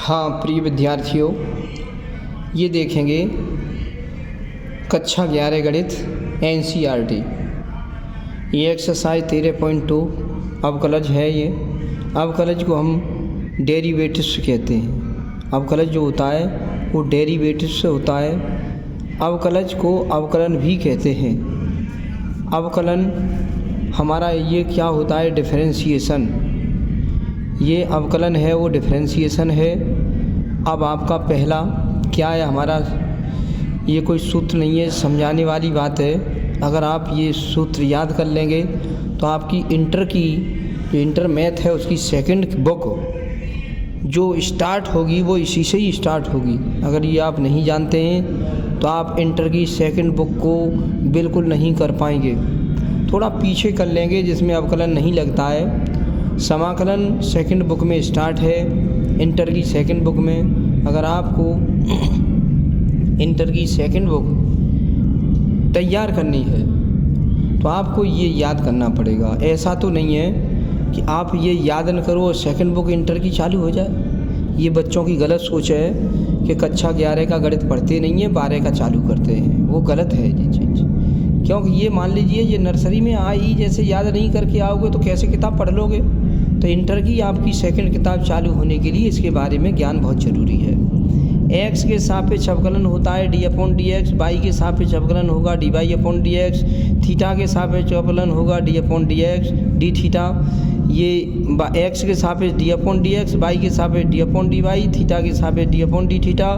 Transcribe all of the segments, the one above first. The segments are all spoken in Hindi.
हाँ प्रिय विद्यार्थियों, ये देखेंगे कक्षा 11 गणित NCERT, ये एक्सरसाइज 13.2 अवकलज है। ये अवकलज को हम डेरिवेटिव्स कहते हैं। अवकलज जो होता है वो डेरिवेटिव्स से होता है। अवकलज को अवकलन भी कहते हैं। अवकलन हमारा ये क्या होता है, डिफरेंशिएशन। ये अवकलन है वो डिफरेंशिएशन है। अब आपका पहला क्या है, हमारा ये कोई सूत्र नहीं है, समझाने वाली बात है। अगर आप ये सूत्र याद कर लेंगे तो आपकी इंटर की जो इंटर मैथ है उसकी सेकंड बुक जो स्टार्ट होगी वो इसी से ही स्टार्ट होगी। अगर ये आप नहीं जानते हैं तो आप इंटर की सेकंड बुक को बिल्कुल नहीं कर पाएंगे। थोड़ा पीछे कर लेंगे जिसमें अवकलन नहीं लगता है। समाकलन सेकंड बुक में स्टार्ट है, इंटर की सेकंड बुक में। अगर आपको इंटर की सेकंड बुक तैयार करनी है तो आपको ये याद करना पड़ेगा। ऐसा तो नहीं है कि आप ये याद न करो और सेकंड बुक इंटर की चालू हो जाए। ये बच्चों की गलत सोच है कि कक्षा 11 का गणित पढ़ते नहीं है, 12 का चालू करते हैं। वो गलत है ये चीज़, क्योंकि ये मान लीजिए ये नर्सरी में आई जैसे याद नहीं करके आओगे तो कैसे किताब पढ़ लोगे। तो इंटर की आपकी सेकंड किताब चालू होने के लिए इसके बारे में ज्ञान बहुत ज़रूरी है। x के सापेक्ष अवकलन होता है d/dx, y के सापेक्ष अवकलन होगा dy/dx, थीटा के सापेक्ष अवकलन होगा d/dx d थीटा। ये x के सापेक्ष d/dx, y के सापेक्ष d/dy, थीटा के सापेक्ष d/d थीटा,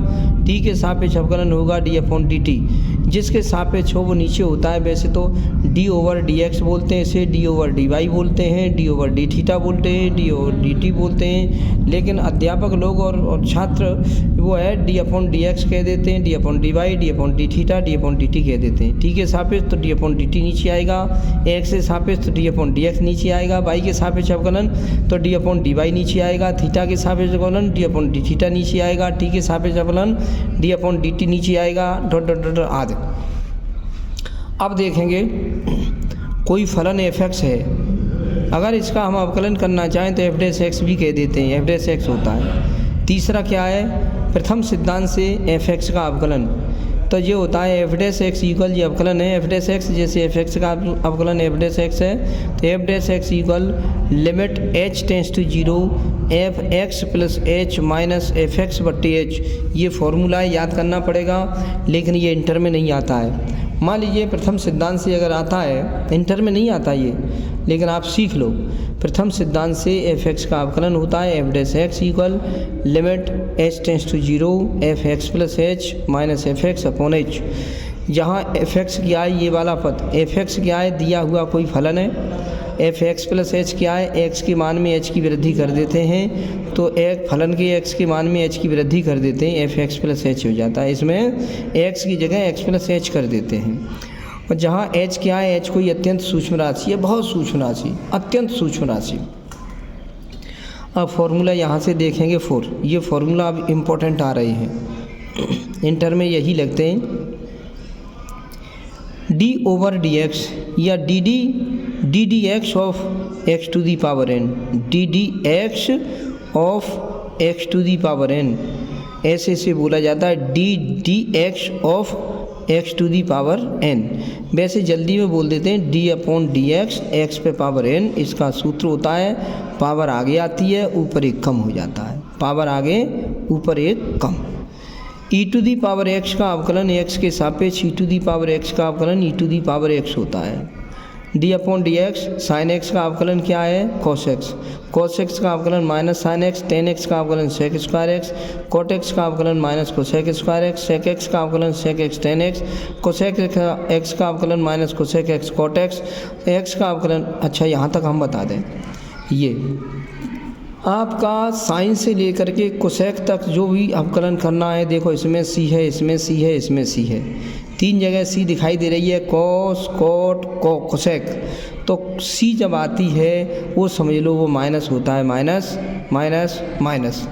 t के सापेक्ष अवकलन होगा d/dt। जिसके सापेक्ष हो वो नीचे होता है। वैसे तो d/dx बोलते हैं, इसे d/dy बोलते हैं, d/d थीटा बोलते हैं, d/dt बोलते हैं। लेकिन अध्यापक लोग और छात्र वो है d/dx कह देते हैं, d/dy, d/d थीटा, d/dt कह देते हैं। t के सापेक्ष तो d/dt नीचे आएगा, x के सापेक्ष तो d/dx नीचे आएगा, y के सापेक्ष अवकलन तो d/dy नीचे आएगा, थीटा के सापेक्ष अवकलन d/d थीटा नीचे आएगा, t के सापेक्ष अवकलन d/dt नीचे आएगा, डॉट डॉट डॉट आदि। अब देखेंगे कोई फलन f(x) है। अगर इसका हम अवकलन करना चाहें तो f' भी कह देते हैं, f' होता है। तीसरा क्या है, प्रथम सिद्धांत से f(x) का अवकलन तो ये होता है f' इक्वल, ये अवकलन है f' जैसे f(x) का अवकलन f' है तो f' equal limit h tends to 0 f(x + h - f(x/h)। ये फॉर्मूला याद करना पड़ेगा, लेकिन ये इंटर में नहीं आता है। मान लीजिए प्रथम सिद्धांत से अगर आता है, इंटर में नहीं आता ये, लेकिन आप सीख लो। प्रथम सिद्धांत से f(x) का अवकलन होता है f' equal limit h tends to 0 f(x + h - f(x/h)। जहाँ f(x) क्या है, ये वाला पद f(x) क्या है, दिया हुआ कोई फलन है। f(x + h) क्या है, x के मान में h की वृद्धि कर देते हैं, तो एक फलन के x के मान में h की वृद्धि कर देते हैं, f(x + h) हो जाता है। इसमें x की जगह x + h कर देते हैं। और जहाँ h क्या है, h कोई अत्यंत सूक्ष्म राशि है, बहुत सूक्ष्म राशि, अत्यंत सूक्ष्म राशि। अब फॉर्मूला यहाँ से देखेंगे 4। ये फॉर्मूला अब इम्पोर्टेंट आ रहे हैं, इंटर में यही लगते हैं। d/dx या ddx of x to the power n, ddx of x to the power n, ऐसे बोला जाता है ddx of x to the power n। वैसे जल्दी में बोल देते हैं d/dx x पे पावर n। इसका सूत्र होता है पावर आगे आती है ऊपर एक कम हो जाता है, पावर आगे ऊपर एक कम। e to the power x का अवकलन x के सापेक्ष e to the power x का अवकलन e to the power x होता है। d/dx sin x का अवकलन क्या है, cos x, cos x का अवकलन minus sin x, tan x का अवकलन sec square x, cot x का अवकलन minus cosec square x, sec x का अवकलन sec x tan x, cosec x का अवकलन minus cosec x cot x, x का अवकलन। अच्छा, यहाँ तक हम बता दें, ये आपका साइन से लेकर के कोसेक तक जो भी अवकलन करना है, देखो इसमें सी है, इसमें सी है, इसमें सी है, 3 जगह सी दिखाई दे रही है, कॉस, कॉट, कोसेक। तो सी जब आती है वो समझ लो वो माइनस होता है, माइनस माइनस माइनस।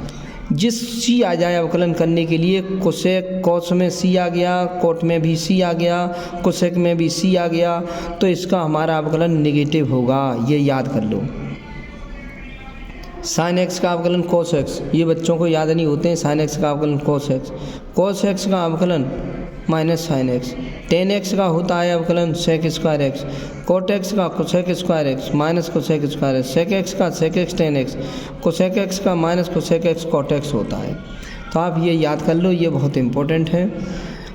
जिस सी आ जाए अवकलन करने के लिए, कोसेक कॉस में सी आ गया, कोट में भी सी आ गया, कोसेक में भी सी आ गया, तो इसका हमारा अवकलन नेगेटिव होगा, ये याद कर लो। साइन एक्स का अवकलन कोस एक्स, ये बच्चों को याद नहीं होते हैं। साइन एक्स का अवकलन कोस एक्स, कोस एक्स का अवकलन minus sine x, tan x का होता है अवकलन sec square x, cot x का cosec square x minus cosec square x, sec x का sec x tan x, cosec x का minus cosec x cot x होता है। तो आप ये याद कर लो, ये बहुत इंपॉर्टेंट है।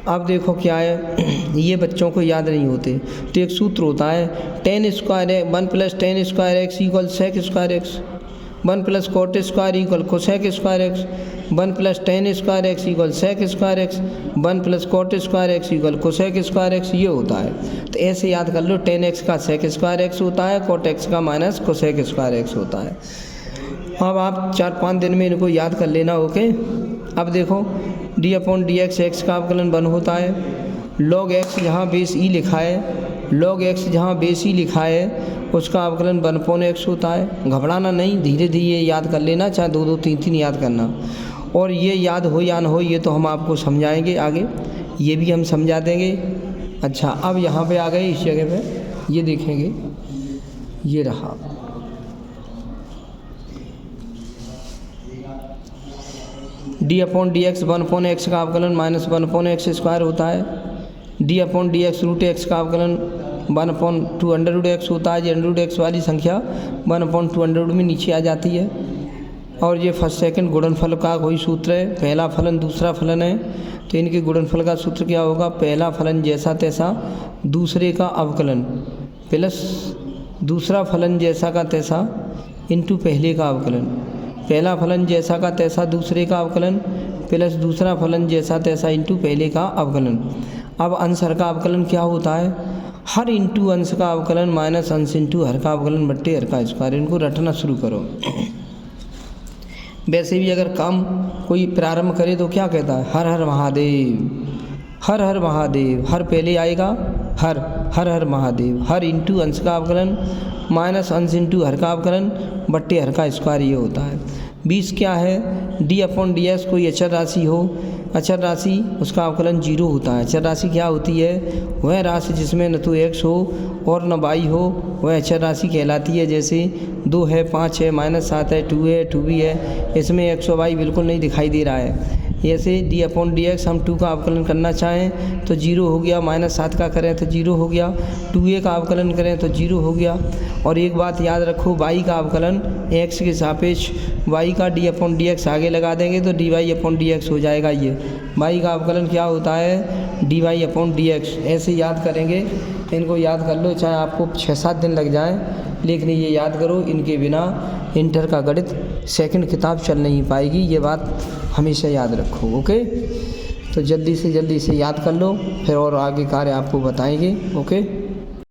अब देखो क्या है, ये बच्चों को याद नहीं होते। तो एक सूत्र होता है टेन स्क्वायर है 1 plus tan square x equal sec square x, 1 plus cot square equal cosec square x, 1 plus tan square x equal sec square x, 1 plus cot square x equal cosec square x, ये होता है। तो ऐसे याद कर लो, टेन एक्स का सेक स्क्वायर एक्स होता है, कोट एक्स का माइनस कोसेक स्क्वायर एक्स होता है। अब आप 4-5 दिन में इनको याद कर लेना, ओके। अब देखो D upon d x, x का अवकलन 1 होता है, लॉग एक्स जहाँ बेस ई लिखा है, लॉग एक्स जहाँ बेस ई लिखा है उसका अवकलन 1 अपॉन एक्स होता है। घबराना नहीं, धीरे धीरे याद कर लेना, चाहे 2-2 3-3 याद करना। और ये याद हो या न हो ये तो हम आपको समझाएंगे आगे, ये भी हम समझा देंगे। अच्छा, अब यहाँ पे आ गए इस जगह पे, ये देखेंगे, ये रहा d upon d x 1 upon x का अवकलन माइनस 1 अपॉन एक्स स्क्वायर होता है। D upon d x root x का अवकलन 1 अपॉन 2 अंडर रूट एक्स होता है। ये अंडर रूट एक्स वाली संख्या 1 अपॉन 2 अंडर रूट में नीचे आ जाती है। और ये फर्स्ट सेकंड गुणनफल का कोई सूत्र है, पहला फलन दूसरा फलन है, तो इनके गुणनफल का सूत्र क्या होगा, पहला फलन जैसा तैसा दूसरे का अवकलन प्लस दूसरा फलन जैसा का तैसा इंटू पहले का अवकलन, पहला फलन जैसा का तैसा दूसरे का अवकलन प्लस दूसरा फलन जैसा तैसा इंटू पहले का अवकलन। अब अंश हर का अवकलन क्या होता है, हर इंटू अंश का अवकलन माइनस अंश इंटू हर का अवकलन बट्टे हर का स्क्वायर। इनको रटना शुरू करो। वैसे भी अगर काम कोई प्रारंभ करे तो क्या कहता है, हर हर महादेव, हर हर महादेव, हर पहले आएगा हर, हर हर महादेव, हर इंटू अंश का अवकलन माइनस अंश इंटू हर का अवकलन बट्टे हर का स्क्वायर, ये होता है। 20 क्या है, डी अपॉन डी एक्स कोई अचर राशि हो, अचर राशि उसका अवकलन 0 होता है। अचर राशि क्या होती है, वह राशि जिसमें न तो x हो और न y हो, वह अचर राशि कहलाती है। जैसे 2 है, 5 है, -7 है, 2 है, 2 भी है, इसमें x और y बिल्कुल नहीं दिखाई दे रहा है। ऐसे डी अपॉन डी एक्स हम 2 का अवकलन करना चाहें तो 0 हो गया, -7 का करें तो 0 हो गया, 2a का अवकलन करें तो 0 हो गया। और एक बात याद रखो, y का अवकलन x के सापेक्ष y का डी अपॉन डी एक्स आगे लगा देंगे तो dy अपॉन डी एक्स हो जाएगा। ये y का अवकलन क्या होता है, dy अपॉन डी एक्स। ऐसे याद करेंगे, इनको याद कर लो, चाहे आपको 6-7 दिन लग जाएं, लेकिन ये याद करो, इनके बिना इंटर का गणित सेकंड किताब चल नहीं पाएगी। ये बात हमेशा याद रखो, ओके। तो जल्दी से याद कर लो, फिर और आगे कार्य आपको बताएंगे, ओके।